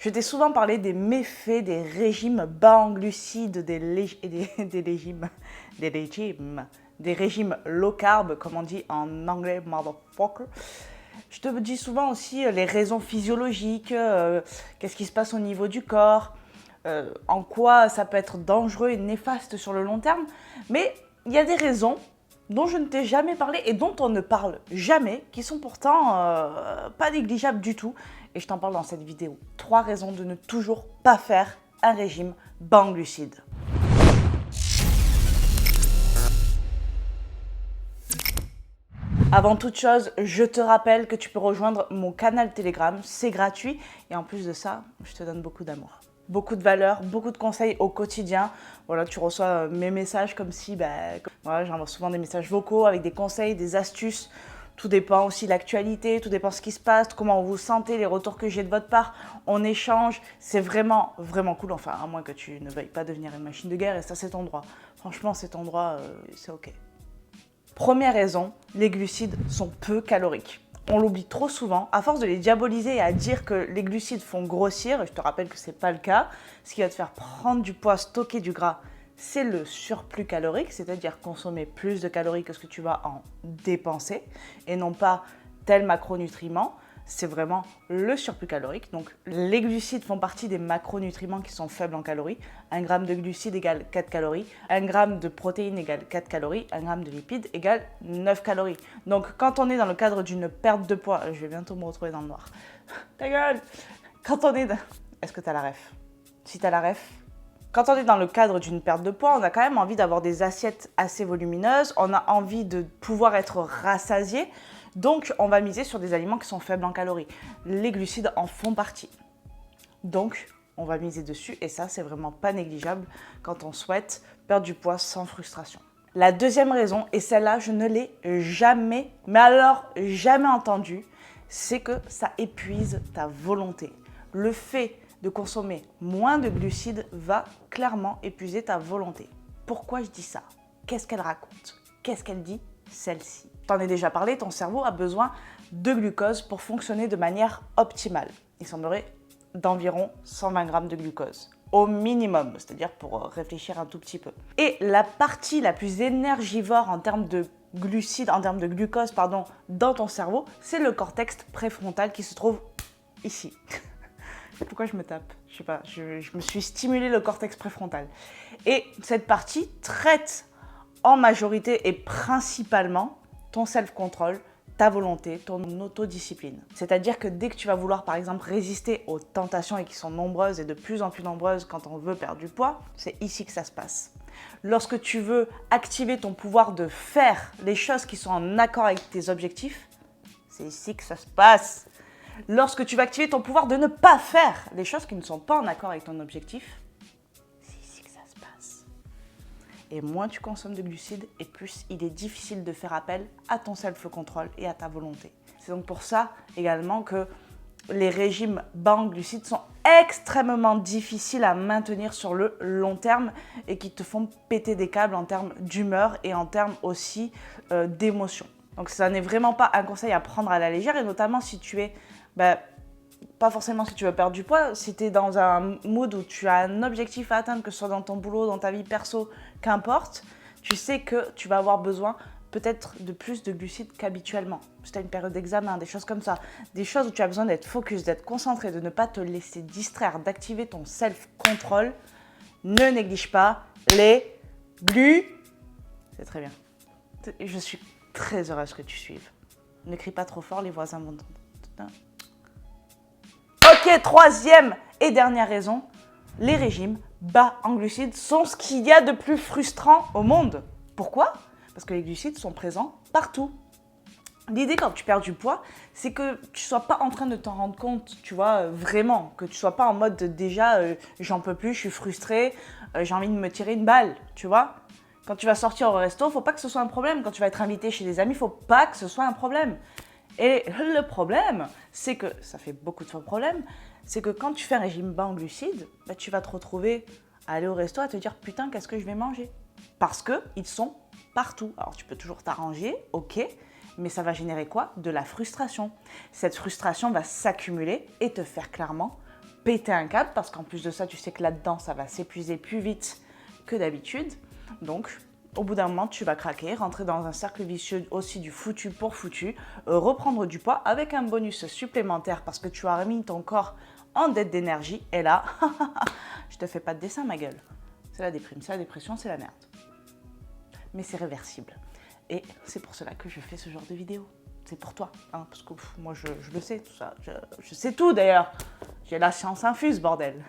Je t'ai souvent parlé des méfaits des régimes bas en glucides, des régimes low carb, comme on dit en anglais, motherfucker. Je te dis souvent aussi les raisons physiologiques, qu'est-ce qui se passe au niveau du corps, en quoi ça peut être dangereux et néfaste sur le long terme. Mais il y a des raisons dont je ne t'ai jamais parlé et dont on ne parle jamais, qui sont pourtant pas négligeables du tout. Et je t'en parle dans cette vidéo. 3 raisons de ne toujours pas faire un régime bas en glucides. Avant toute chose, je te rappelle que tu peux rejoindre mon canal Telegram, c'est gratuit. Et en plus de ça, je te donne beaucoup d'amour. Beaucoup de valeurs, beaucoup de conseils au quotidien. Voilà, tu reçois mes messages comme si, voilà, j'envoie souvent des messages vocaux avec des conseils, des astuces. Tout dépend aussi de l'actualité, tout dépend de ce qui se passe, comment vous vous sentez, les retours que j'ai de votre part. On échange, c'est vraiment, vraiment cool. Enfin, à moins que tu ne veuilles pas devenir une machine de guerre, et ça, c'est ton droit. Franchement, c'est ton droit, c'est OK. Première raison, les glucides sont peu caloriques. On l'oublie trop souvent, à force de les diaboliser et à dire que les glucides font grossir, je te rappelle que ce n'est pas le cas. Ce qui va te faire prendre du poids, stocker du gras, c'est le surplus calorique, c'est-à-dire consommer plus de calories que ce que tu vas en dépenser, et non pas tel macronutriment. C'est vraiment le surplus calorique. Donc, les glucides font partie des macronutriments qui sont faibles en calories. 1 g de glucides égale 4 calories. 1 g de protéines égale 4 calories. 1 g de lipides égale 9 calories. Donc, quand on est dans le cadre d'une perte de poids, je vais bientôt me retrouver dans le noir. Ta gueule! Quand on est... Est-ce que tu as la ref? Si tu as la ref, quand on est dans le cadre d'une perte de poids, on a quand même envie d'avoir des assiettes assez volumineuses. On a envie de pouvoir être rassasié. Donc, on va miser sur des aliments qui sont faibles en calories. Les glucides en font partie. Donc, on va miser dessus et ça, c'est vraiment pas négligeable quand on souhaite perdre du poids sans frustration. La deuxième raison, et celle-là, je ne l'ai jamais, mais alors jamais entendue, c'est que ça épuise ta volonté. Le fait de consommer moins de glucides va clairement épuiser ta volonté. Pourquoi je dis ça? Qu'est-ce qu'elle raconte? Qu'est-ce qu'elle dit, celle-ci? T'en ai déjà parlé, ton cerveau a besoin de glucose pour fonctionner de manière optimale. Il semblerait d'environ 120 g de glucose, au minimum, c'est-à-dire pour réfléchir un tout petit peu. Et la partie la plus énergivore en termes de glucides, en termes de glucose, pardon, dans ton cerveau, c'est le cortex préfrontal qui se trouve ici. Pourquoi je me tape? Je sais pas, je me suis stimulé le cortex préfrontal. Et cette partie traite en majorité et principalement ton self-control, ta volonté, ton autodiscipline. C'est-à-dire que dès que tu vas vouloir par exemple résister aux tentations et qui sont nombreuses et de plus en plus nombreuses quand on veut perdre du poids, c'est ici que ça se passe. Lorsque tu veux activer ton pouvoir de faire les choses qui sont en accord avec tes objectifs, c'est ici que ça se passe. Lorsque tu vas activer ton pouvoir de ne pas faire les choses qui ne sont pas en accord avec ton objectif, c'est ici que ça se passe. Et moins tu consommes de glucides, et plus il est difficile de faire appel à ton self-control et à ta volonté. C'est donc pour ça également que les régimes bas en glucides sont extrêmement difficiles à maintenir sur le long terme et qui te font péter des câbles en termes d'humeur et en termes aussi d'émotion. Donc ça n'est vraiment pas un conseil à prendre à la légère, et notamment si tu es... pas forcément si tu veux perdre du poids, si tu es dans un mood où tu as un objectif à atteindre, que ce soit dans ton boulot, dans ta vie perso, qu'importe, tu sais que tu vas avoir besoin peut-être de plus de glucides qu'habituellement. Si tu as une période d'examen, des choses comme ça, des choses où tu as besoin d'être focus, d'être concentré, de ne pas te laisser distraire, d'activer ton self-control, ne néglige pas les glucides. C'est très bien. Je suis très heureuse que tu suives. Ne crie pas trop fort, les voisins vont entendre. Ok, troisième et dernière raison, les régimes bas en glucides sont ce qu'il y a de plus frustrant au monde. Pourquoi? Parce que les glucides sont présents partout. L'idée quand tu perds du poids, c'est que tu ne sois pas en train de t'en rendre compte, tu vois, vraiment. Que tu ne sois pas en mode déjà, j'en peux plus, je suis frustrée, j'ai envie de me tirer une balle, tu vois. Quand tu vas sortir au resto, il ne faut pas que ce soit un problème. Quand tu vas être invité chez des amis, il ne faut pas que ce soit un problème. Et le problème, c'est que, ça fait beaucoup de fois problème, c'est que quand tu fais un régime bas en glucides, tu vas te retrouver à aller au resto à te dire « Putain, qu'est-ce que je vais manger ?» Parce qu'ils sont partout. Alors tu peux toujours t'arranger, ok, mais ça va générer quoi? De la frustration. Cette frustration va s'accumuler et te faire clairement péter un câble parce qu'en plus de ça, tu sais que là-dedans, ça va s'épuiser plus vite que d'habitude. Donc, au bout d'un moment, tu vas craquer, rentrer dans un cercle vicieux aussi du foutu pour foutu, reprendre du poids avec un bonus supplémentaire parce que tu as remis ton corps en dette d'énergie. Et là, je te fais pas de dessin, ma gueule. C'est la déprime, c'est la dépression, c'est la merde. Mais c'est réversible. Et c'est pour cela que je fais ce genre de vidéo. C'est pour toi, hein, parce que moi je le sais tout ça. Je sais tout d'ailleurs. J'ai la science infuse, bordel.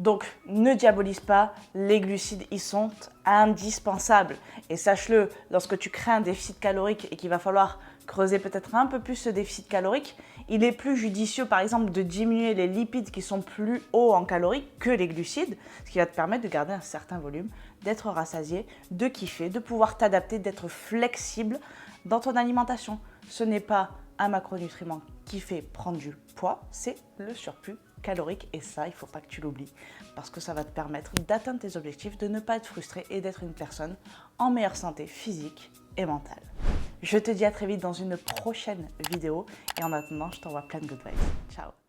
Donc, ne diabolise pas, les glucides, ils sont indispensables. Et sache-le, lorsque tu crées un déficit calorique et qu'il va falloir creuser peut-être un peu plus ce déficit calorique, il est plus judicieux, par exemple, de diminuer les lipides qui sont plus hauts en calories que les glucides, ce qui va te permettre de garder un certain volume, d'être rassasié, de kiffer, de pouvoir t'adapter, d'être flexible dans ton alimentation. Ce n'est pas un macronutriment qui fait prendre du poids, c'est le surplus calorique et ça, il ne faut pas que tu l'oublies parce que ça va te permettre d'atteindre tes objectifs, de ne pas être frustré et d'être une personne en meilleure santé physique et mentale. Je te dis à très vite dans une prochaine vidéo et en attendant, je t'envoie plein de good vibes. Ciao!